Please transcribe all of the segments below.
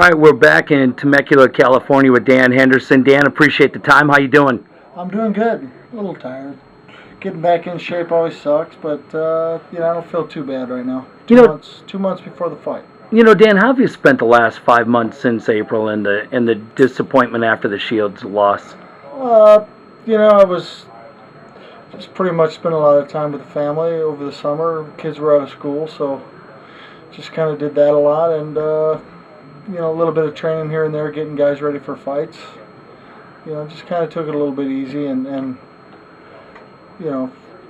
All right, we're back in Temecula, California with Dan Henderson. Dan, appreciate the time. How you doing? I'm doing good. A little tired. Getting back in shape always sucks, but I don't feel too bad right now. 2 months before the fight. Dan, how have you spent the last 5 months since April and the disappointment after the Shields loss? I was just pretty much spent a lot of time with the family over the summer. Kids were out of school, so just kind of did that a lot, and a little bit of training here and there, getting guys ready for fights. Just kind of took it a little bit easy, and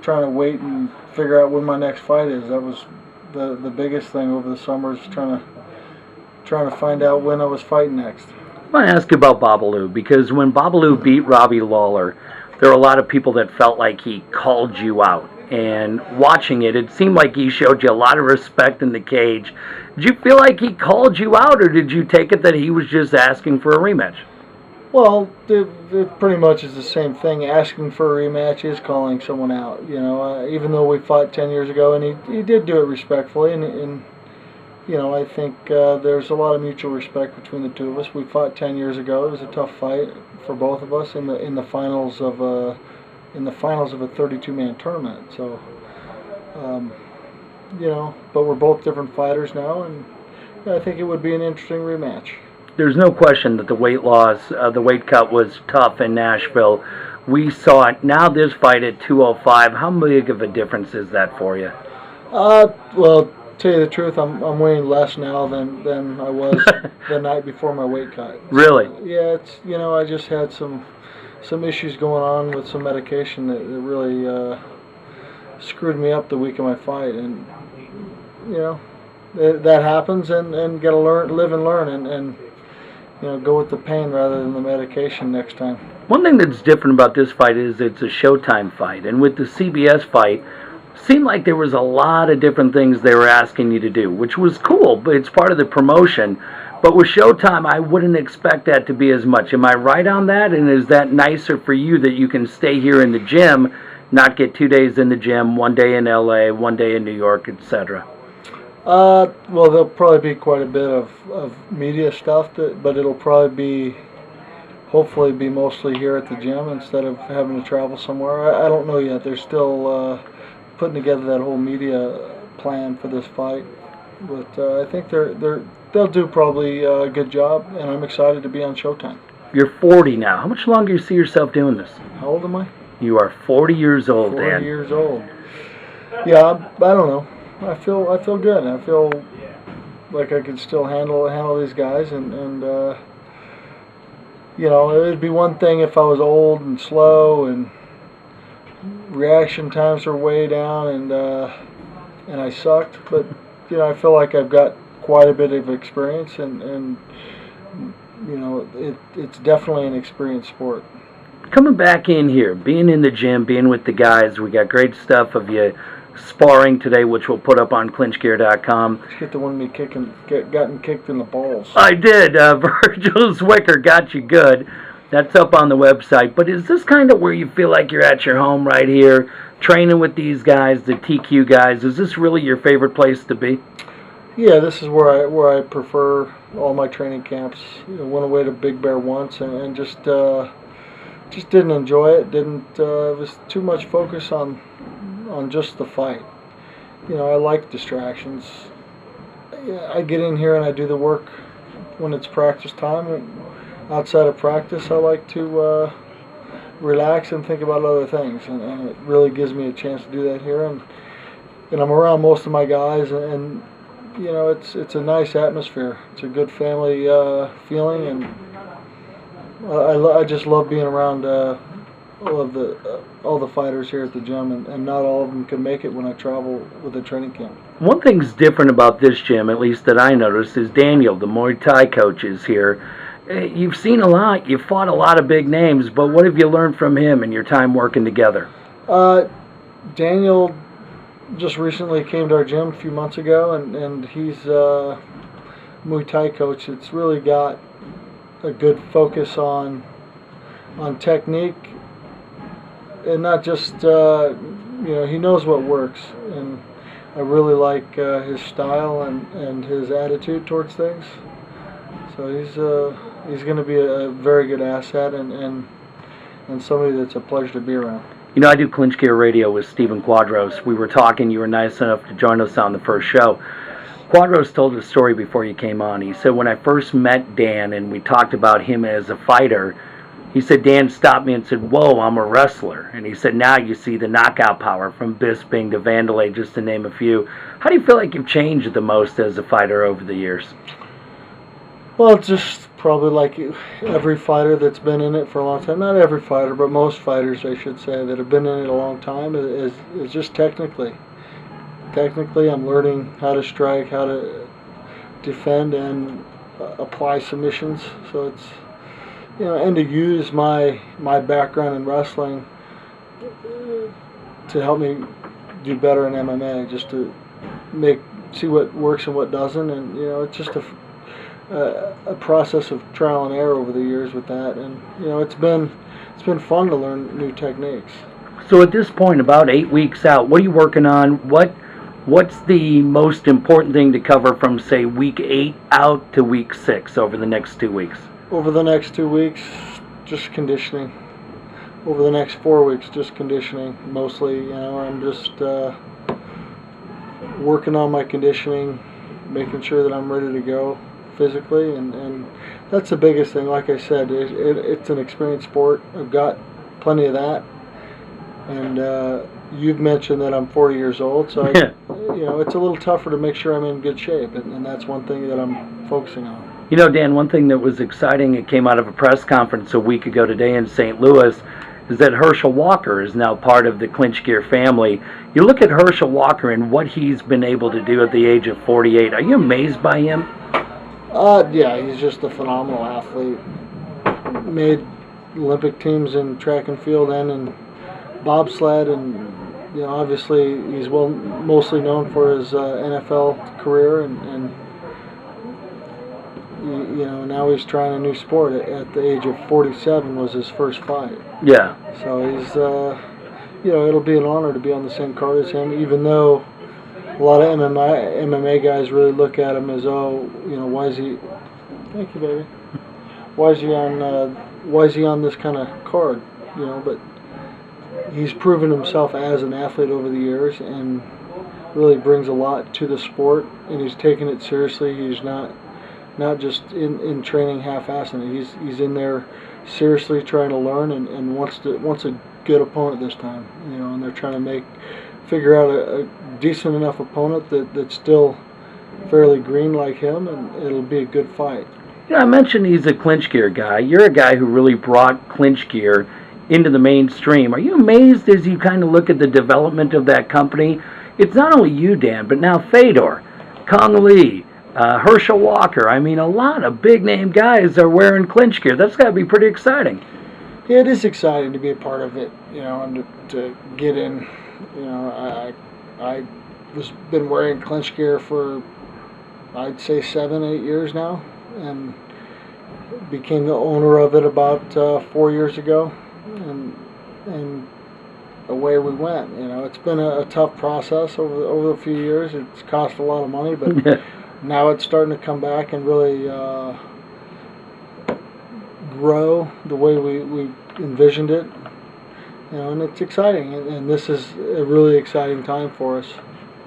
trying to wait and figure out when my next fight is. That was the biggest thing over the summer, is trying to find out when I was fighting next. I want to ask you about Babalu, because when Babalu beat Robbie Lawler, there were a lot of people that felt like he called you out. And watching it, it seemed like he showed you a lot of respect in the cage. Did you feel like he called you out, or did you take it that he was just asking for a rematch? Well, it pretty much is the same thing. Asking for a rematch is calling someone out. Even though we fought 10 years ago, and he did do it respectfully, and I think there's a lot of mutual respect between the two of us. We fought 10 years ago. It was a tough fight for both of us in the finals of a 32-man tournament. So, but we're both different fighters now, and I think it would be an interesting rematch. There's no question that the weight cut was tough in Nashville. We saw it. Now this fight at 205, how big of a difference is that for you? Well, to tell you the truth, I'm weighing less now than I was the night before my weight cut. Really? Yeah, it's I just had some issues going on with some medication that really screwed me up the week of my fight, and that happens, and gotta live and learn, and go with the pain rather than the medication next time. One thing that's different about this fight is it's a Showtime fight, and with the CBS fight, seemed like there was a lot of different things they were asking you to do, which was cool, but it's part of the promotion. But with Showtime, I wouldn't expect that to be as much. Am I right on that? And is that nicer for you that you can stay here in the gym, not get 2 days in the gym, 1 day in LA, 1 day in New York, etc.? Well, there'll probably be quite a bit of media stuff, but it'll probably hopefully be mostly here at the gym instead of having to travel somewhere. I don't know yet. They're still putting together that whole media plan for this fight, but I think they'll do probably a good job, and I'm excited to be on Showtime. You're 40 now. How much longer do you see yourself doing this? How old am I? You are 40 years old, 40 Dan. years old. Yeah, I don't know. I feel good. I feel like I can still handle these guys, and it'd be one thing if I was old and slow and reaction times were way down and I sucked, but I feel like I've got quite a bit of experience, and it's definitely an experienced sport. Coming back in here, being in the gym, being with the guys, we got great stuff of you sparring today, which we'll put up on clinchgear.com. Let's get the one me gotten kicked in the balls. I did. Herschel Walker got you good. That's up on the website. But is this kind of where you feel like you're at your home right here, training with these guys, the TQ guys? Is this really your favorite place to be? Yeah, this is where I prefer all my training camps. Went away to Big Bear once and just didn't enjoy it. It was too much focus on just the fight. I like distractions. I get in here and I do the work when it's practice time. And outside of practice, I like to relax and think about other things, and it really gives me a chance to do that here. And I'm around most of my guys, and it's a nice atmosphere. It's a good family feeling, and I just love being around all the fighters here at the gym, and not all of them can make it when I travel with the training camp. One thing's different about this gym, at least that I noticed, is Daniel, the Muay Thai coach, is here. You've seen a lot. You've fought a lot of big names, but what have you learned from him in your time working together? Daniel just recently came to our gym a few months ago, and he's a Muay Thai coach. It's really got a good focus on technique, and not just he knows what works, and I really like his style and his attitude towards things. So he's going to be a very good asset and somebody that's a pleasure to be around. You know, I do Clinch Gear Radio with Stephen Quadros. We were talking. You were nice enough to join us on the first show. Quadros told a story before you came on. He said, when I first met Dan and we talked about him as a fighter, he said, Dan stopped me and said, whoa, I'm a wrestler. And he said, now you see the knockout power from Bisping to Vanderlei, just to name a few. How do you feel like you've changed the most as a fighter over the years? Well, just probably like every fighter that's been in it for a long time. Not every fighter, but most fighters, I should say, that have been in it a long time is just technically. Technically, I'm learning how to strike, how to defend, and apply submissions. So it's, and to use my background in wrestling to help me do better in MMA, just to see what works and what doesn't, and it's just a process of trial and error over the years with that, and it's been fun to learn new techniques. So at this point, about 8 weeks out, what are you working on? What's the most important thing to cover from, say, week 8 out to week 6 over the next 2 weeks? Over the next 2 weeks, just conditioning. Over the next 4 weeks, just conditioning. Mostly, I'm just working on my conditioning, making sure that I'm ready to go physically, and that's the biggest thing. Like I said, it's an experienced sport. I've got plenty of that, and you've mentioned that I'm 40 years old, so it's a little tougher to make sure I'm in good shape, and that's one thing that I'm focusing on. Dan, one thing that was exciting, it came out of a press conference a week ago today in St. Louis, is that Herschel Walker is now part of the Clinch Gear family. You look at Herschel Walker and what he's been able to do at the age of 48. Are you amazed by him? Yeah, he's just a phenomenal athlete. Made Olympic teams in track and field and in bobsled, and obviously he's mostly known for his NFL career, and now he's trying a new sport. At the age of 47 was his first fight. Yeah. So he's it'll be an honor to be on the same card as him, even though a lot of MMA guys really look at him as, why is he? Thank you, baby. Why is he on this kind of card? But he's proven himself as an athlete over the years, and really brings a lot to the sport. And he's taking it seriously. He's not just in training half-assing it. He's in there seriously trying to learn, and wants a good opponent this time. And they're trying to figure out a decent enough opponent that's still fairly green like him, and it'll be a good fight. I mentioned he's a Clinch Gear guy. You're a guy who really brought Clinch Gear into the mainstream. Are you amazed as you kind of look at the development of that company? It's not only you, Dan, but now Fedor, Kong Lee, Herschel Walker. I mean, a lot of big-name guys are wearing Clinch Gear. That's got to be pretty exciting. Yeah, it is exciting to be a part of it, and to get in. I was been wearing Clinch Gear for, I'd say, 7-8 years now, and became the owner of it about 4 years ago, and away we went. It's been a tough process over a few years. It's cost a lot of money, but now it's starting to come back and really grow the way we envisioned it. And it's exciting, and this is a really exciting time for us.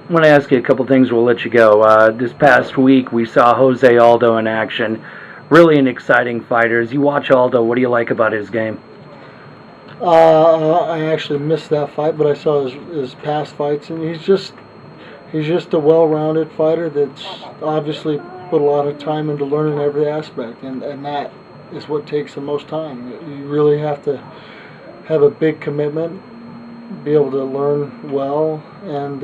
I want to ask you a couple things. We'll let you go. This past week, we saw Jose Aldo in action. Really an exciting fighter. As you watch Aldo, what do you like about his game? I actually missed that fight, but I saw his past fights, and he's just a well-rounded fighter that's obviously put a lot of time into learning every aspect, and that is what takes the most time. You really have to have a big commitment, be able to learn well, and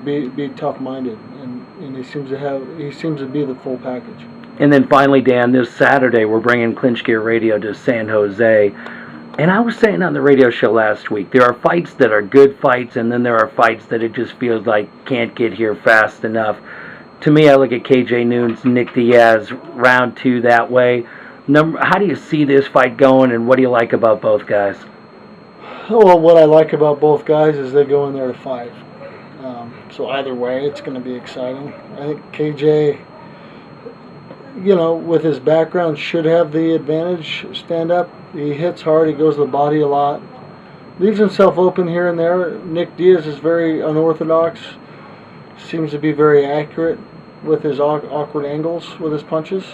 be tough-minded, and he seems to be the full package. And then finally, Dan, this Saturday we're bringing Clinch Gear Radio to San Jose. And I was saying on the radio show last week, there are fights that are good fights, and then there are fights that it just feels like can't get here fast enough. To me, I look at KJ Noon's Nick Diaz, round 2 that way. How do you see this fight going, and what do you like about both guys? Well, what I like about both guys is they go in there to fight. So either way, it's going to be exciting. I think KJ, with his background, should have the advantage stand up. He hits hard. He goes to the body a lot. Leaves himself open here and there. Nick Diaz is very unorthodox. Seems to be very accurate with his awkward angles with his punches.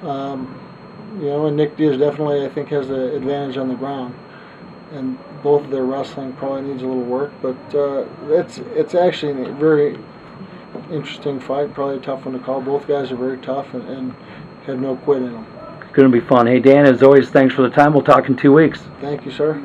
And Nick Diaz definitely, I think, has the advantage on the ground. And both of their wrestling probably needs a little work, but it's actually a very interesting fight. Probably a tough one to call. Both guys are very tough and have no quit in them. It's going to be fun. Hey, Dan, as always, thanks for the time. We'll talk in 2 weeks. Thank you, sir.